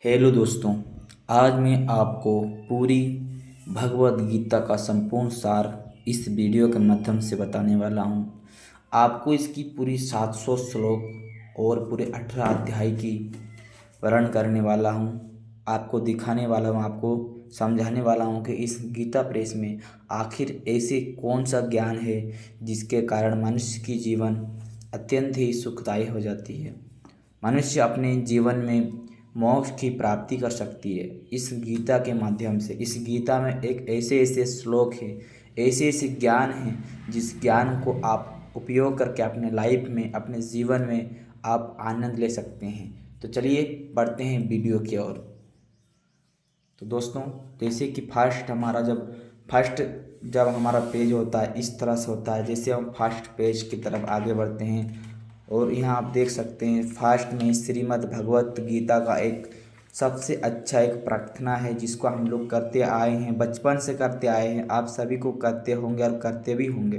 Hello दोस्तों। आज मैं आपको पूरी भगवद गीता का संपूर्ण सार इस वीडियो के माध्यम से बताने वाला हूँ। आपको इसकी पूरी 700 श्लोक और पूरे 18 अध्याय की वर्णन करने वाला हूँ। आपको दिखाने वाला हूँ, आपको समझाने वाला हूँ कि इस गीता प्रेस में आखिर ऐसे कौन सा ज्ञान है जिसके कारण मनुष्य की जीवन अत्यंत ही सुखदायी हो जाती है। मनुष्य अपने जीवन में मोक्ष की प्राप्ति कर सकती है इस गीता के माध्यम से। इस गीता में एक ऐसे ऐसे श्लोक हैं, ऐसे ऐसे ज्ञान हैं जिस ज्ञान को आप उपयोग करके अपने लाइफ में, अपने जीवन में आप आनंद ले सकते हैं। तो चलिए बढ़ते हैं वीडियो की ओर। तो दोस्तों, जैसे कि फर्स्ट जब हमारा पेज होता है इस तरह से होता है। जैसे हम फर्स्ट पेज की तरफ आगे बढ़ते हैं और यहाँ आप देख सकते हैं फर्स्ट में श्रीमद् भगवत गीता का एक सबसे अच्छा एक प्रार्थना है जिसको हम लोग करते आए हैं, बचपन से करते आए हैं। आप सभी को करते होंगे और करते भी होंगे,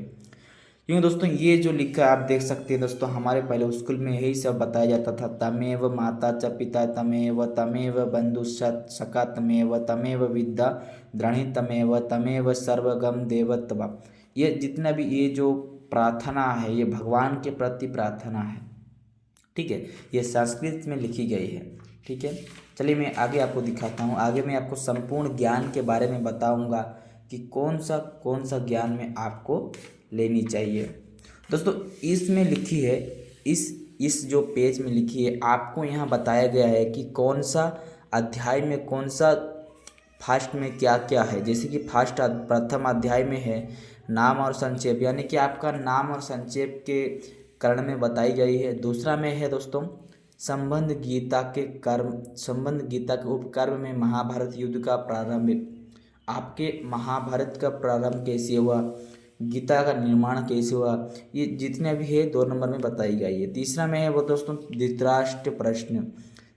क्योंकि दोस्तों ये जो लिखा है आप देख सकते हैं। दोस्तों हमारे पहले स्कूल में यही सब बताया जाता था, तमेव माता च पिता तमेव तमेव बंधु सखा तमेव तमेव विद्या द्रणी तमेव तमेव सर्वगम देवत्व। ये जितना भी ये जो प्रार्थना है ये भगवान के प्रति प्रार्थना है, ठीक है। ये संस्कृत में लिखी गई है, ठीक है। चलिए मैं आगे आपको दिखाता हूँ। आगे मैं आपको संपूर्ण ज्ञान के बारे में बताऊँगा कि कौन सा ज्ञान में आपको लेनी चाहिए। दोस्तों इसमें लिखी है, इस जो पेज में लिखी है आपको यहाँ बताया गया है कि कौन सा अध्याय में कौन सा फर्स्ट में क्या क्या है। जैसे कि प्रथम अध्याय में है नाम और संक्षेप, यानी कि आपका नाम और संक्षेप के करण में बताई गई है। दूसरा में है दोस्तों संबंध गीता के उपकर्म में महाभारत युद्ध का प्रारंभ, आपके महाभारत का प्रारंभ कैसे हुआ, गीता का निर्माण कैसे हुआ, ये जितने भी है 2 नंबर में बताई गई है। तीसरा में है वो दोस्तों धृतराष्ट्र प्रश्न।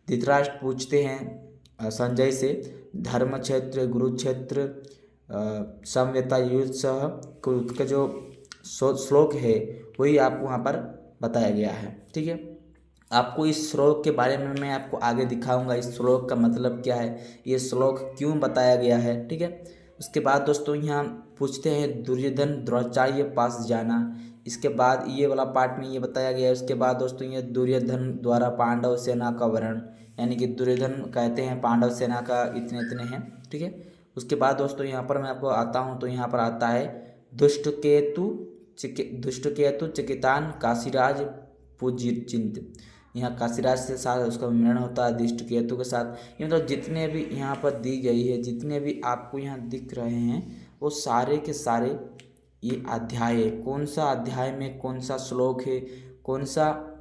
धृतराष्ट्र पूछते हैं संजय से धर्म क्षेत्र गुरुक्षेत्र समवेता युद्ध सह का जो श्लोक है वही आपको वहाँ पर बताया गया है, ठीक है। आपको इस श्लोक के बारे में मैं आपको आगे दिखाऊंगा, इस श्लोक का मतलब क्या है, ये श्लोक क्यों बताया गया है, ठीक है। उसके बाद दोस्तों यहाँ पूछते हैं दुर्योधन द्रोणाचार्य पास जाना। इसके बाद ये वाला पार्ट में ये बताया गया है। उसके बाद दोस्तों ये दुर्योधन द्वारा पांडव सेना का वर्णन, यानी कि दुर्योधन कहते हैं पांडव सेना का इतने इतने हैं, ठीक है। उसके बाद दोस्तों यहाँ पर मैं आपको आता हूँ तो यहाँ पर आता है दुष्ट केतु चिकितान काशीराज पूज्य चिंत। यहाँ काशीराज से साथ उसका मिलन होता है दुष्ट केतु के साथ। ये मतलब जितने भी यहाँ पर दी गई है, जितने भी आपको यहाँ दिख रहे हैं वो सारे के सारे ये अध्याय है। कौन सा अध्याय में कौन सा श्लोक है, कौन सा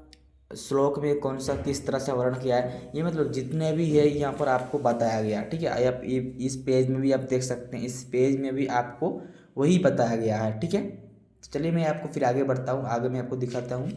श्लोक में कौन सा किस तरह से वर्णन किया है, ये मतलब जितने भी है यहाँ पर आपको बताया गया, ठीक है। आप इस पेज में भी आप देख सकते हैं, इस पेज में भी आपको वही बताया गया है, ठीक है। चलिए मैं आपको फिर आगे बढ़ता हूँ, आगे मैं आपको दिखाता हूँ।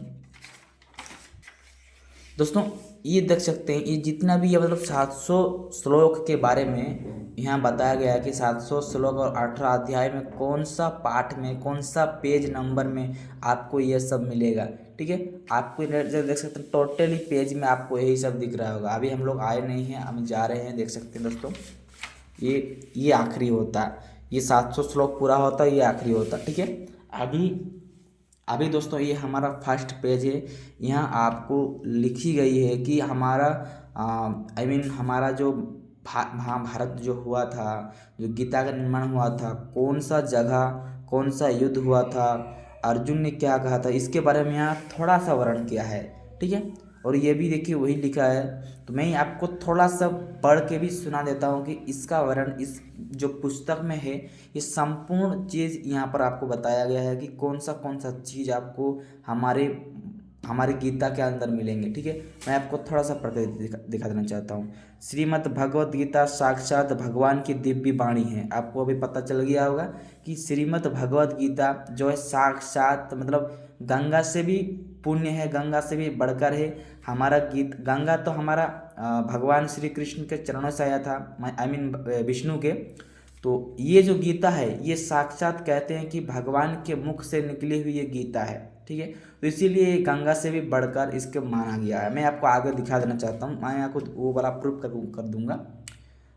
दोस्तों ये देख सकते हैं ये जितना भी है मतलब 700 श्लोक के बारे में यहाँ बताया गया है कि 700 श्लोक और 18 अध्याय में कौन सा पाठ में कौन सा पेज नंबर में आपको ये सब मिलेगा, ठीक है। आपको देख सकते हैं टोटली पेज में आपको यही सब दिख रहा होगा। अभी हम लोग आए नहीं हैं, हम जा रहे हैं, देख सकते हैं दोस्तों। ये आखिरी होता है, ये 700 श्लोक पूरा होता है, ये आखिरी होता है, ठीक है। अभी दोस्तों ये हमारा फर्स्ट पेज है। यहाँ आपको लिखी गई है कि हमारा हमारा जो महाभारत जो हुआ था, जो गीता का निर्माण हुआ था, कौन सा जगह कौन सा युद्ध हुआ था, अर्जुन ने क्या कहा था, इसके बारे में यहाँ थोड़ा सा वर्णन किया है, ठीक है। और ये भी देखिए वही लिखा है। तो मैं आपको थोड़ा सा पढ़ के भी सुना देता हूँ कि इसका वर्णन इस जो पुस्तक में है ये संपूर्ण चीज़ यहाँ पर आपको बताया गया है कि कौन सा चीज़ आपको हमारे गीता के अंदर मिलेंगे, ठीक है। मैं आपको थोड़ा सा पढ़ के दिखा देना चाहता हूँ। श्रीमद् भगवत गीता साक्षात भगवान की दिव्य वाणी है। आपको अभी पता चल गया होगा कि श्रीमद् भगवत गीता जो है साक्षात मतलब गंगा से भी पुण्य है, गंगा से भी बढ़कर है। हमारा गंगा तो हमारा भगवान श्री कृष्ण के चरणों से आया था, विष्णु के। तो ये जो गीता है ये साक्षात कहते हैं कि भगवान के मुख से निकली हुई ये गीता है, ठीक है। तो इसीलिए गंगा से भी बढ़कर इसको माना गया है। मैं आपको आगे दिखा देना चाहता हूँ, मैं आपको वो वाला प्रूफ कर दूंगा।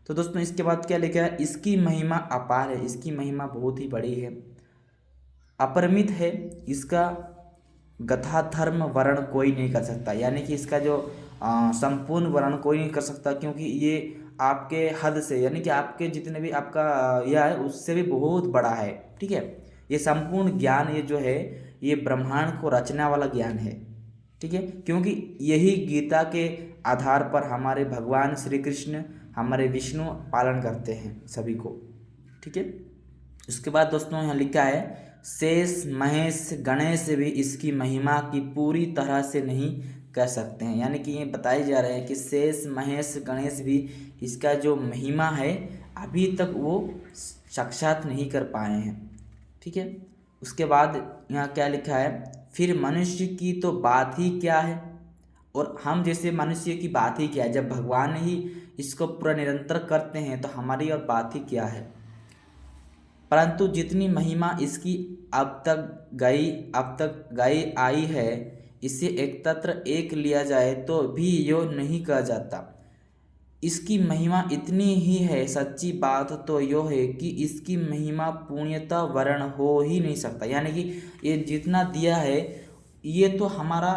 तो दोस्तों इसके बाद क्या लिखा है, इसकी महिमा अपार है, इसकी महिमा बहुत ही बड़ी है, अपरिमित है, इसका गथा धर्म वर्ण कोई नहीं कर सकता। यानी कि इसका जो संपूर्ण वर्ण कोई नहीं कर सकता, क्योंकि ये आपके हद से, यानी कि आपके जितने भी आपका यह है उससे भी बहुत बड़ा है। ठीक है, ये संपूर्ण ज्ञान ये जो है ये ब्रह्मांड को रचने वाला ज्ञान है। ठीक है, क्योंकि यही गीता के आधार पर हमारे भगवान श्री कृष्ण, हमारे विष्णु पालन करते हैं सभी को। ठीक है, उसके बाद दोस्तों यहाँ लिखा है, शेष महेश गणेश भी इसकी महिमा की पूरी तरह से नहीं कह सकते हैं। यानी कि ये बताए जा रहे हैं कि शेष महेश गणेश भी इसका जो महिमा है अभी तक वो साक्षात नहीं कर पाए हैं। ठीक है, उसके बाद यहाँ क्या लिखा है, फिर मनुष्य की तो बात ही क्या है, और हम जैसे मनुष्य की बात ही क्या है, जब भगवान ही इसको पूरा निरंतर करते हैं तो हमारी और बात ही क्या है। परंतु जितनी महिमा इसकी अब तक गई आई है, इसे एकत्र एक लिया जाए तो भी यो नहीं कहा जाता। इसकी महिमा इतनी ही है, सच्ची बात तो यो है कि इसकी महिमा पूर्णतः वर्ण हो ही नहीं सकता। यानी कि ये जितना दिया है ये तो हमारा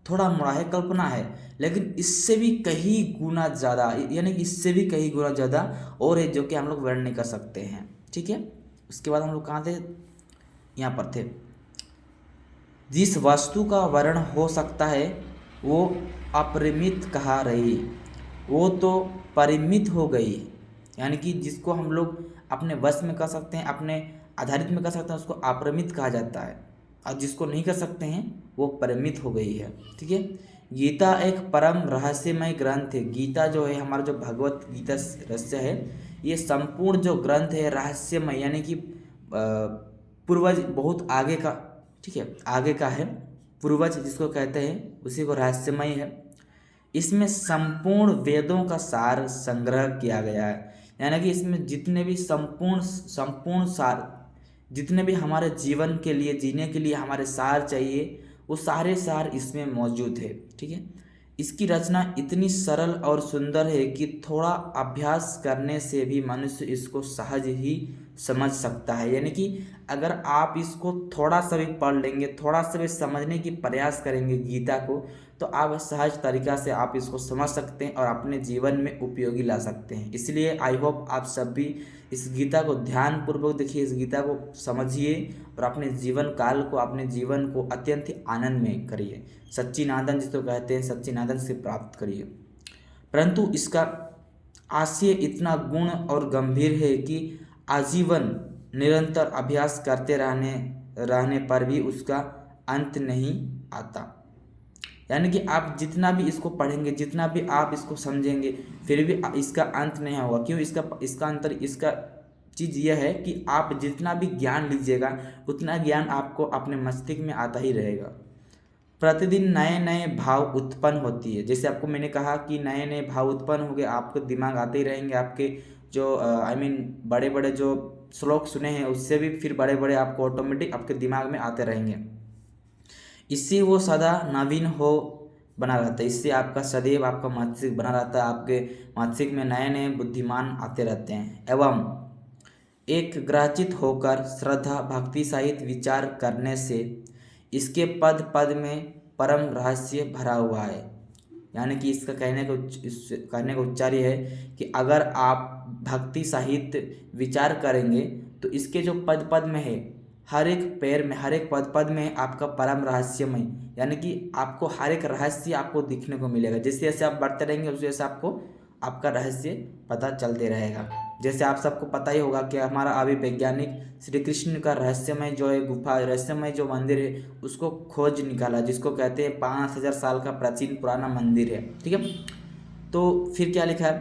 थोड़ा मोड़ा है, कल्पना है, लेकिन इससे भी कहीं गुना ज़्यादा, यानी कि इससे भी कहीं गुना ज़्यादा और है जो कि हम लोग वर्ण नहीं कर सकते हैं। ठीक है, उसके बाद हम लोग कहाँ थे, यहाँ पर थे, जिस वस्तु का वर्ण हो सकता है वो अपरिमित कहा रही, वो तो परिमित हो गई। यानी कि जिसको हम लोग अपने वश में कर सकते हैं, अपने आधारित में कर सकते हैं, उसको अपरिमित कहा जाता है, और जिसको नहीं कर सकते हैं वो परिमित हो गई है। ठीक है, गीता एक परम रहस्यमय ग्रंथ है। गीता जो है, हमारा जो भगवत गीता रहस्य है, ये संपूर्ण जो ग्रंथ है रहस्यमय, यानी कि पूर्वज बहुत आगे का, ठीक है, आगे का है, पूर्वज जिसको कहते हैं उसी को रहस्यमय है। इसमें संपूर्ण वेदों का सार संग्रह किया गया है। यानी कि इसमें जितने भी संपूर्ण सार, जितने भी हमारे जीवन के लिए, जीने के लिए हमारे सार चाहिए, वो सारे सार इसमें मौजूद है। ठीक है, इसकी रचना इतनी सरल और सुंदर है कि थोड़ा अभ्यास करने से भी मनुष्य इसको सहज ही समझ सकता है। यानी कि अगर आप इसको थोड़ा सा भी पढ़ लेंगे, थोड़ा सा भी समझने की प्रयास करेंगे गीता को, तो आप सहज तरीक़ा से आप इसको समझ सकते हैं और अपने जीवन में उपयोगी ला सकते हैं। इसलिए आई होप आप सब भी इस गीता को ध्यानपूर्वक देखिए, इस गीता को समझिए और अपने जीवन काल को, अपने जीवन को अत्यंत ही आनंद में करिए। सच्चिदानंद जिसको कहते हैं, सच्चिदानंद से प्राप्त करिए। परंतु इसका आशय इतना गुण और गंभीर है कि आजीवन निरंतर अभ्यास करते रहने पर भी उसका अंत नहीं आता। यानी कि आप जितना भी इसको पढ़ेंगे, जितना भी आप इसको समझेंगे, फिर भी इसका अंत नहीं होगा। क्यों? इसका चीज़ यह है कि आप जितना भी ज्ञान लीजिएगा उतना ज्ञान आपको अपने मस्तिष्क में आता ही रहेगा। प्रतिदिन नए नए भाव उत्पन्न होती है। जैसे आपको मैंने कहा कि नए नए भाव उत्पन्न हो गए, आपको दिमाग आते ही रहेंगे। आपके जो बड़े बड़े जो श्लोक सुने हैं उससे भी फिर बड़े बड़े आपको ऑटोमेटिक आपके दिमाग में आते रहेंगे। इससे वो सदा नवीन हो बना रहता है। इससे आपका सदैव आपका मस्तिष्क बना रहता है, आपके मस्तिष्क में नए नए बुद्धिमान आते रहते हैं। एवं एक ग्रचित होकर श्रद्धा भक्ति सहित विचार करने से इसके पद पद में परम रहस्य भरा हुआ है। यानी कि इसका कहने का उच्चार है कि अगर आप भक्ति सहित विचार करेंगे तो इसके जो पद पद में है, हर एक पैर में, हर एक पद पद में आपका परम रहस्यमय, यानी कि आपको हर एक रहस्य आपको दिखने को मिलेगा। जैसे जैसे आप बढ़ते रहेंगे उस जैसे आपको आपका रहस्य पता चलते रहेगा। जैसे आप सबको पता ही होगा कि हमारा अभी वैज्ञानिक श्री कृष्ण का रहस्यमय जो है गुफा, रहस्यमय जो मंदिर है उसको खोज निकाला, जिसको कहते हैं 5000 साल का प्राचीन पुराना मंदिर है। ठीक है, तो फिर क्या लिखा है,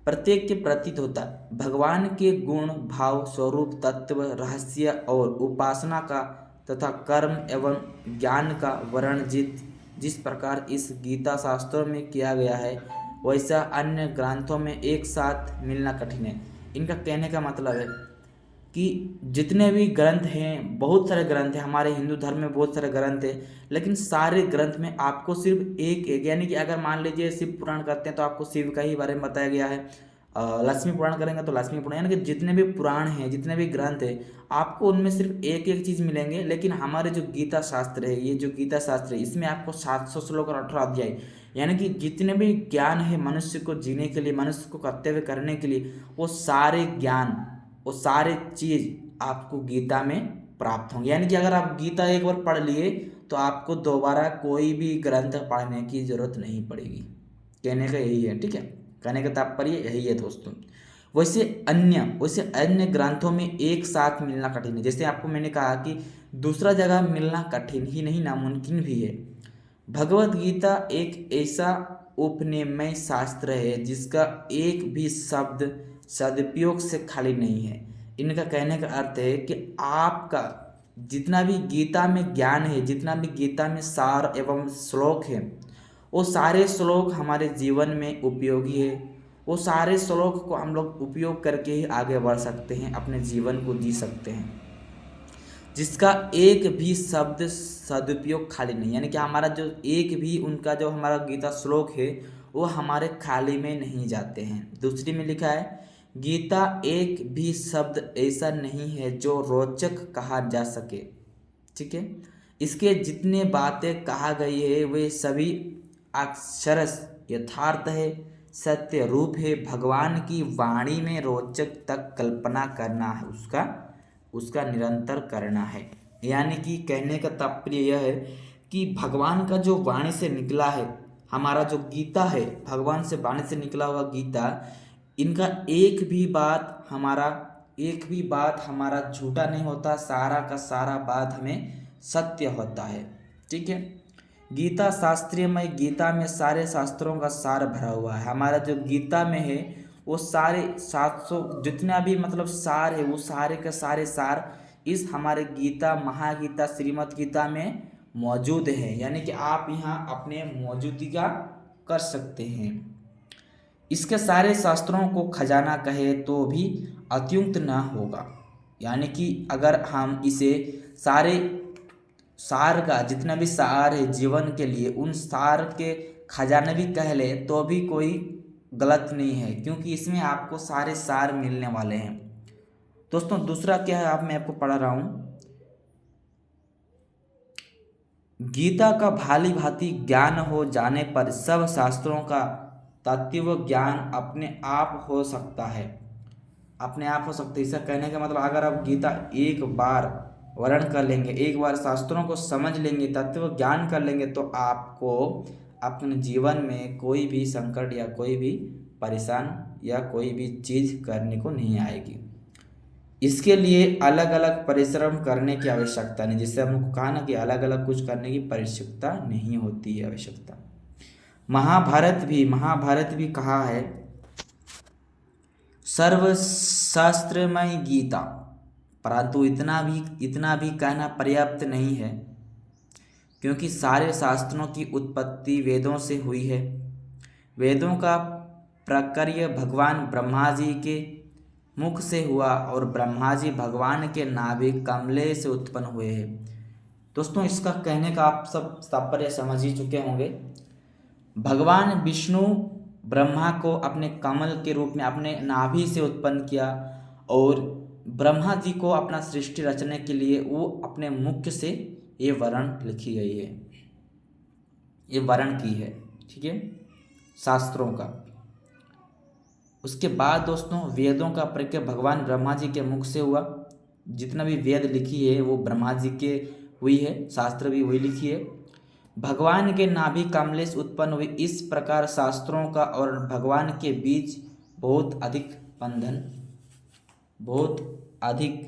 प्रत्येक के प्रतीत होता है भगवान के गुण भाव स्वरूप तत्व रहस्य और उपासना का तथा कर्म एवं ज्ञान का वर्णन जिस प्रकार इस गीता शास्त्रों में किया गया है वैसा अन्य ग्रंथों में एक साथ मिलना कठिन है। इनका कहने का मतलब है कि जितने भी ग्रंथ हैं, बहुत सारे ग्रंथ हैं, हमारे हिंदू धर्म में बहुत सारे ग्रंथ हैं, लेकिन सारे ग्रंथ में आपको सिर्फ एक एक, यानी कि अगर मान लीजिए शिव पुराण करते हैं तो आपको शिव का ही बारे में बताया गया है, लक्ष्मी पुराण करेंगे तो लक्ष्मी पुराण, यानी कि जितने भी पुराण हैं, जितने भी ग्रंथ हैं, आपको उनमें सिर्फ एक एक चीज़ मिलेंगे। लेकिन हमारे जो गीता शास्त्र है, ये जो गीता शास्त्र है, इसमें आपको 700 श्लोक और 18 अध्याय, यानी कि जितने भी ज्ञान है मनुष्य को जीने के लिए, मनुष्य को कर्तव्य करने के लिए, वो सारे ज्ञान, वो सारे चीज़ आपको गीता में प्राप्त होंगे। यानी कि अगर आप गीता एक बार पढ़ लिए तो आपको दोबारा कोई भी ग्रंथ पढ़ने की जरूरत नहीं पड़ेगी। कहने का यही है, ठीक है, कहने का तात्पर्य यही है दोस्तों। वैसे अन्य ग्रंथों में एक साथ मिलना कठिन है। जैसे आपको मैंने कहा कि दूसरा जगह मिलना कठिन ही नहीं, नामुमकिन भी है। भगवत गीता एक ऐसा उपनिमय शास्त्र है जिसका एक भी शब्द सदुपयोग से खाली नहीं है। इनका कहने का अर्थ है कि आपका जितना भी गीता में ज्ञान है, जितना भी गीता में सार एवं श्लोक है, वो सारे श्लोक हमारे जीवन में उपयोगी है। वो सारे श्लोक को हम लोग उपयोग करके ही आगे बढ़ सकते हैं, अपने जीवन को जी सकते हैं, जिसका एक भी शब्द सदुपयोग खाली नहीं, यानी कि हमारा जो एक भी उनका जो हमारा गीता श्लोक है वो हमारे खाली में नहीं जाते हैं। दूसरी में लिखा है, गीता एक भी शब्द ऐसा नहीं है जो रोचक कहा जा सके, ठीक है। इसके जितने बातें कहा गई है वे सभी अक्षरश यथार्थ है, सत्य रूप है। भगवान की वाणी में रोचक तक कल्पना करना है, उसका निरंतर करना है। यानी कि कहने का तात्पर्य यह है कि भगवान का जो वाणी से निकला है, हमारा जो गीता है, भगवान से वाणी से निकला हुआ गीता, इनका एक भी बात हमारा झूठा नहीं होता, सारा का सारा बात हमें सत्य होता है, ठीक है। गीता शास्त्रीयमय, गीता में सारे शास्त्रों का सार भरा हुआ है। हमारा जो गीता में है वो सारे 700 जितना भी मतलब सार है, वो सारे के सारे सार इस हमारे गीता, महागीता, श्रीमद् गीता में मौजूद है। यानी कि आप यहाँ अपने मौजूदगी कर सकते हैं। इसके सारे शास्त्रों को खजाना कहे तो भी अत्युक्त न होगा। यानी कि अगर हम इसे सारे सार का जितना भी सार है जीवन के लिए, उन सार के खजाने भी कह ले तो भी कोई गलत नहीं है, क्योंकि इसमें आपको सारे सार मिलने वाले हैं। दोस्तों दूसरा क्या है, मैं आपको पढ़ा रहा हूँ, गीता का भाली भांति ज्ञान हो जाने पर सब शास्त्रों का तत्व ज्ञान अपने आप हो सकता है। अपने आप हो सकता है, इसका कहने का मतलब अगर आप गीता एक बार वर्णन कर लेंगे, एक बार शास्त्रों को समझ लेंगे, तत्व ज्ञान कर लेंगे, तो आपको अपने जीवन में कोई भी संकट या कोई भी परेशान या कोई भी चीज़ करने को नहीं आएगी। इसके लिए अलग अलग परिश्रम करने की आवश्यकता नहीं, जिससे हमको कहा ना कि अलग अलग कुछ करने की आवश्यकता नहीं होती है आवश्यकता। महाभारत भी कहा है, सर्वशास्त्रमय गीता, परंतु इतना भी कहना पर्याप्त नहीं है, क्योंकि सारे शास्त्रों की उत्पत्ति वेदों से हुई है। वेदों का प्रकर्य भगवान ब्रह्मा जी के मुख से हुआ और ब्रह्मा जी भगवान के नाभि कमले से उत्पन्न हुए हैं। दोस्तों इसका कहने का आप सब तात्पर्य समझ ही चुके होंगे। भगवान विष्णु ब्रह्मा को अपने कमल के रूप में अपने नाभि से उत्पन्न किया और ब्रह्मा जी को अपना सृष्टि रचने के लिए वो अपने मुख से ये वर्ण लिखी गई है, ये वर्ण की है, ठीक है, शास्त्रों का। उसके बाद दोस्तों वेदों का प्रत्यय भगवान ब्रह्मा जी के मुख से हुआ। जितना भी वेद लिखी है वो ब्रह्मा जी के हुई है, शास्त्र भी वही लिखी है। भगवान के नाभि कमले से उत्पन्न हुई। इस प्रकार शास्त्रों का और भगवान के बीच बहुत अधिक बंधन, बहुत अधिक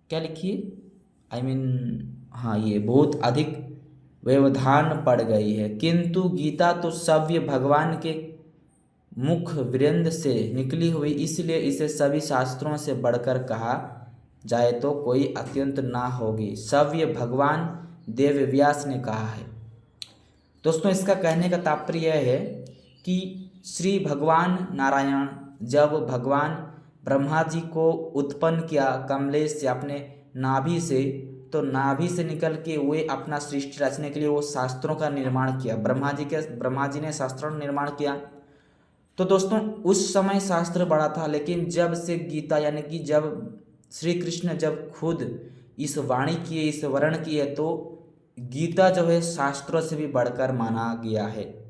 क्या लिखिए ये बहुत अधिक व्यवधान पड़ गई है। किंतु गीता तो सव्य भगवान के मुख वृंद से निकली हुई, इसलिए इसे सभी शास्त्रों से बढ़कर कहा जाए तो कोई अत्यंत ना होगी। सव्य भगवान देव व्यास ने कहा है। दोस्तों इसका कहने का तात्पर्य यह है कि श्री भगवान नारायण जब भगवान ब्रह्मा जी को उत्पन्न किया कमलेश से, अपने नाभि से, तो नाभि से निकल के वे अपना सृष्टि रचने के लिए वो शास्त्रों का निर्माण किया। ब्रह्मा जी ने शास्त्रों का निर्माण किया। तो दोस्तों उस समय शास्त्र बड़ा था, लेकिन जब से गीता यानी कि जब श्री कृष्ण जब खुद इस वाणी की, इस वर्ण की है, तो गीता जो है शास्त्रों से भी बढ़कर माना गया है।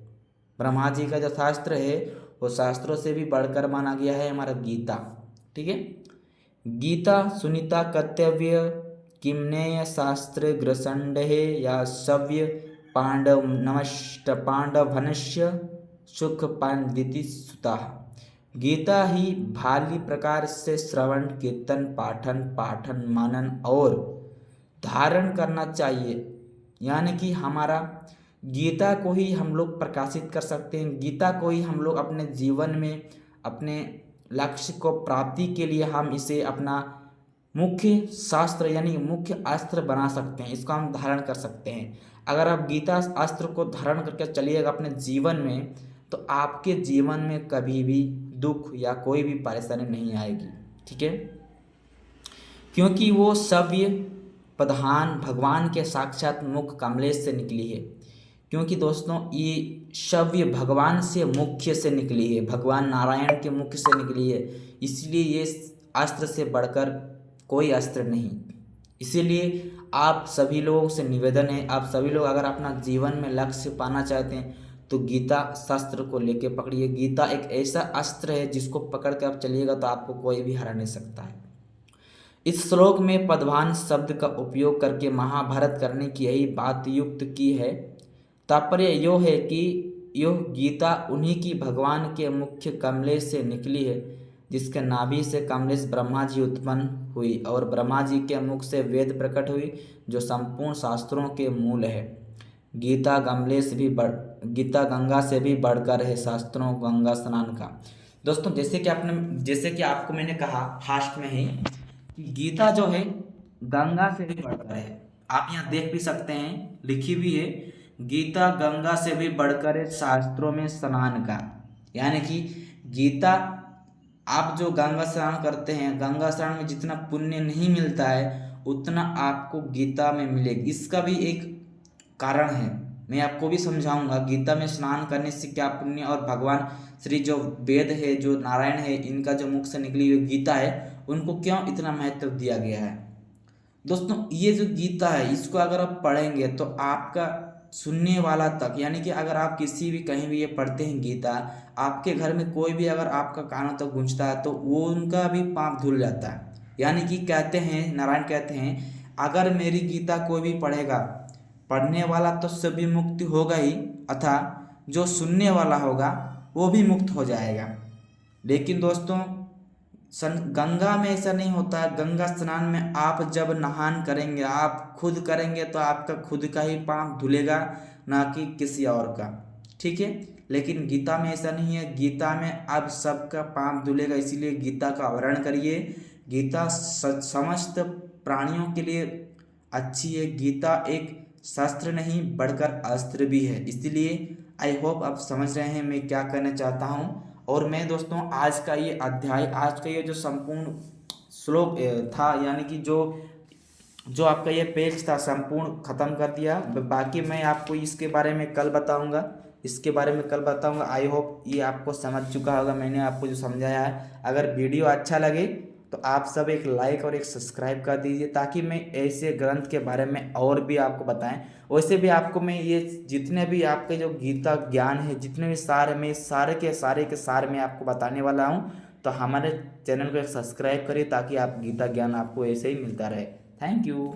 ब्रह्मा जी का जो शास्त्र है वो शास्त्रों से भी बढ़कर माना गया है हमारा गीता। ठीक है। गीता सुनीता कर्तव्य किमनेय शास्त्र ग्रसंडे या सव्य पांडव नमष्ट पांडवनश्य सुख पांडिति सुता। गीता ही भाली प्रकार से श्रवण कीर्तन पाठन मनन और धारण करना चाहिए। यानी कि हमारा गीता को ही हम लोग प्रकाशित कर सकते हैं, गीता को ही हम लोग अपने जीवन में अपने लक्ष्य को प्राप्ति के लिए हम इसे अपना मुख्य शास्त्र यानी मुख्य अस्त्र बना सकते हैं, इसको हम धारण कर सकते हैं। अगर आप गीता अस्त्र को धारण करके चलिएगा अपने जीवन में, तो आपके जीवन में कभी भी दुख या कोई भी परेशानी नहीं आएगी। ठीक है, क्योंकि वो सव्य प्रधान भगवान के साक्षात मुख कमलेश से निकली है। क्योंकि दोस्तों ये शव्य भगवान से मुख्य से निकली है, भगवान नारायण के मुख से निकली है, इसलिए ये अस्त्र से बढ़कर कोई अस्त्र नहीं। इसीलिए आप सभी लोगों से निवेदन है, आप सभी लोग अगर अपना जीवन में लक्ष्य पाना चाहते हैं तो गीता शास्त्र को लेके पकड़िए। गीता एक ऐसा अस्त्र है जिसको पकड़ के आप चलिएगा तो आपको कोई भी हरा नहीं सकता है। इस श्लोक में पदभान शब्द का उपयोग करके महाभारत करने की यही बात युक्त की है। तात्पर्य यो है कि यह गीता उन्हीं की भगवान के मुख्य कमलेश से निकली है, जिसके नाभि से कमलेश ब्रह्मा जी उत्पन्न हुई और ब्रह्मा जी के मुख से वेद प्रकट हुई, जो संपूर्ण शास्त्रों के मूल है। गीता गीता गंगा से भी बढ़कर है शास्त्रों गंगा स्नान का। दोस्तों जैसे कि आपको मैंने कहा फास्ट में ही कि गीता जो है गंगा से भी बढ़कर है। आप यहाँ देख भी सकते हैं, लिखी भी है, गीता गंगा से भी बढ़कर है शास्त्रों में स्नान का। यानी कि गीता आप जो गंगा स्नान करते हैं, गंगा स्नान में जितना पुण्य नहीं मिलता है उतना आपको गीता में मिलेगा। इसका भी एक कारण है, मैं आपको भी समझाऊंगा गीता में स्नान करने से क्या पुण्य, और भगवान श्री जो वेद है, जो नारायण है, इनका जो मुख से निकली हुई गीता है, उनको क्यों इतना महत्व दिया गया है। दोस्तों ये जो गीता है इसको अगर आप पढ़ेंगे तो आपका सुनने वाला तक, यानी कि अगर आप किसी भी कहीं भी ये पढ़ते हैं गीता, आपके घर में कोई भी अगर आपका कानों तक गूंजता है तो वो उनका भी पाप धुल जाता है। यानी कि कहते हैं, नारायण कहते हैं, अगर मेरी गीता कोई भी पढ़ेगा, पढ़ने वाला तो सभी मुक्त होगा ही, अथा जो सुनने वाला होगा वो भी मुक्त हो जाएगा। लेकिन दोस्तों गंगा में ऐसा नहीं होता है। गंगा स्नान में आप जब नहान करेंगे, आप खुद करेंगे तो आपका खुद का ही पाप धुलेगा, ना कि किसी और का। ठीक है, लेकिन गीता में ऐसा नहीं है। गीता में अब सबका पाप धुलेगा, इसीलिए गीता का आवरण करिए। गीता समस्त प्राणियों के लिए अच्छी है। गीता एक शास्त्र नहीं बढ़कर अस्त्र भी है। इसलिए आई होप आप समझ रहे हैं मैं क्या कहना चाहता हूँ। और मैं दोस्तों आज का ये अध्याय, आज का ये जो संपूर्ण श्लोक था, यानी कि जो आपका ये पेज था, संपूर्ण ख़त्म कर दिया। बाकी मैं आपको इसके बारे में कल बताऊंगा। आई होप ये आपको समझ चुका होगा मैंने आपको जो समझाया है। अगर वीडियो अच्छा लगे तो आप सब एक लाइक और एक सब्सक्राइब कर दीजिए, ताकि मैं ऐसे ग्रंथ के बारे में और भी आपको बताएं। वैसे भी आपको मैं ये जितने भी आपके जो गीता ज्ञान है, जितने भी सार है, मैं सारे के सार मैं आपको बताने वाला हूँ। तो हमारे चैनल को एक सब्सक्राइब करिए ताकि आप गीता ज्ञान आपको ऐसे ही मिलता रहे। Thank you.